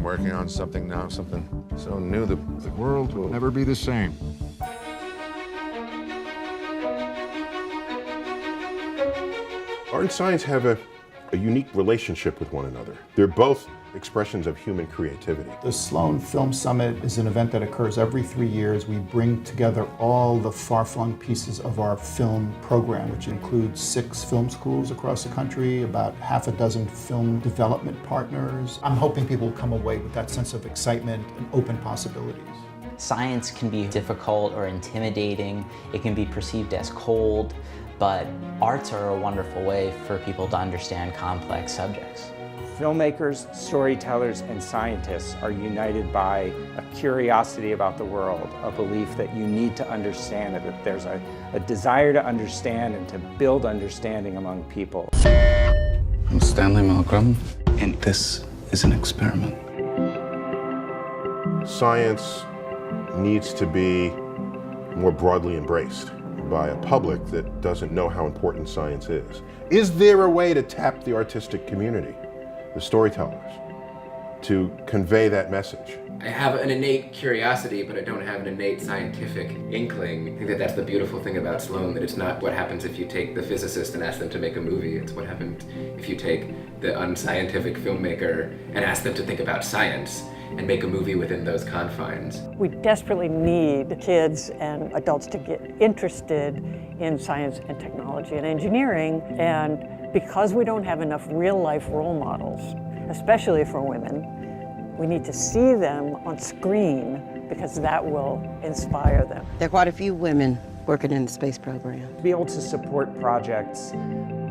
I'm working on something now, something so new that the world will never be the same. Art and science have a unique relationship with one another. They're both expressions of human creativity. The Sloan Film Summit is an event that occurs every 3 years. We bring together all the far-flung pieces of our film program, which includes 6 film schools across the country, about half a dozen film development partners. I'm hoping people will come away with that sense of excitement and open possibilities. Science can be difficult or intimidating. It can be perceived as cold, but arts are a wonderful way for people to understand complex subjects. Filmmakers, storytellers, and scientists are united by a curiosity about the world, a belief that you need to understand it, that there's a desire to understand and to build understanding among people. I'm Stanley Milgram, and this is an experiment. Science needs to be more broadly embraced by a public that doesn't know how important science is. Is there a way to tap the artistic community, the storytellers, to convey that message? I have an innate curiosity, but I don't have an innate scientific inkling. I think that that's the beautiful thing about Sloan, that it's not what happens if you take the physicist and ask them to make a movie. It's what happens if you take the unscientific filmmaker and ask them to think about science and make a movie within those confines. We desperately need kids and adults to get interested in science and technology and engineering, and because we don't have enough real-life role models, especially for women, we need to see them on screen because that will inspire them. There are quite a few women working in the space program. To be able to support projects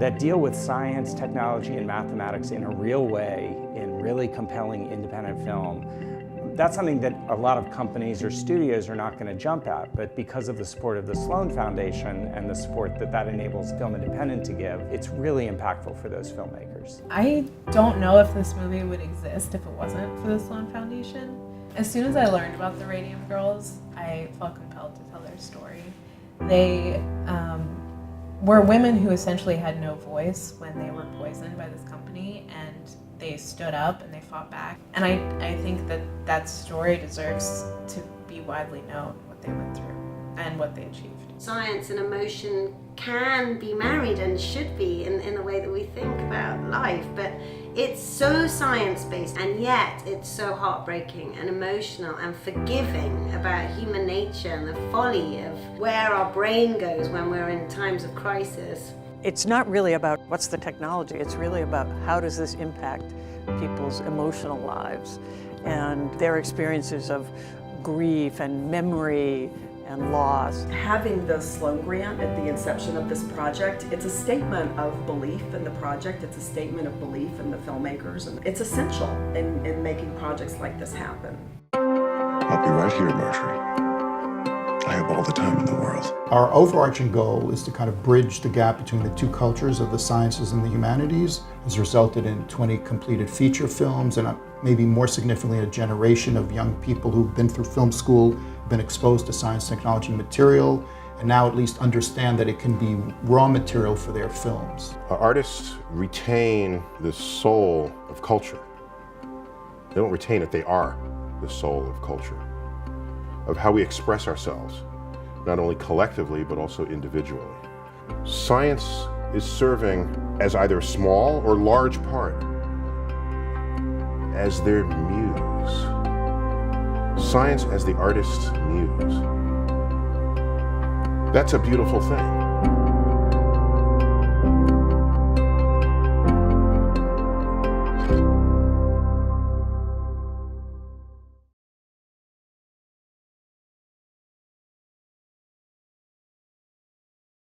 that deal with science, technology, and mathematics in a real way, in really compelling independent film, that's something that a lot of companies or studios are not going to jump at, but because of the support of the Sloan Foundation and the support that enables Film Independent to give, it's really impactful for those filmmakers. I don't know if this movie would exist if it wasn't for the Sloan Foundation. As soon as I learned about the Radium Girls, I felt compelled to tell their story. They were women who essentially had no voice when they were poisoned by this company, and they stood up and they fought back. And I think that that story deserves to be widely known, what they went through and what they achieved. Science and emotion can be married and should be in the way that we think about life, but it's so science-based, and yet it's so heartbreaking and emotional and forgiving about human nature and the folly of where our brain goes when we're in times of crisis. It's not really about what's the technology, it's really about how does this impact people's emotional lives and their experiences of grief and memory and loss. Having the Sloan Grant at the inception of this project, it's a statement of belief in the project, it's a statement of belief in the filmmakers, and it's essential in making projects like this happen. I'll be right here, Marjorie. I have all the time in the world. Our overarching goal is to kind of bridge the gap between the two cultures of the sciences and the humanities. Has resulted in 20 completed feature films and maybe more significantly a generation of young people who've been through film school, been exposed to science, technology, material, and now at least understand that it can be raw material for their films. Artists retain the soul of culture. They don't retain it, they are the soul of culture, of how we express ourselves, not only collectively, but also individually. Science is serving as either a small or large part as their muse. Science as the artist's muse. That's a beautiful thing.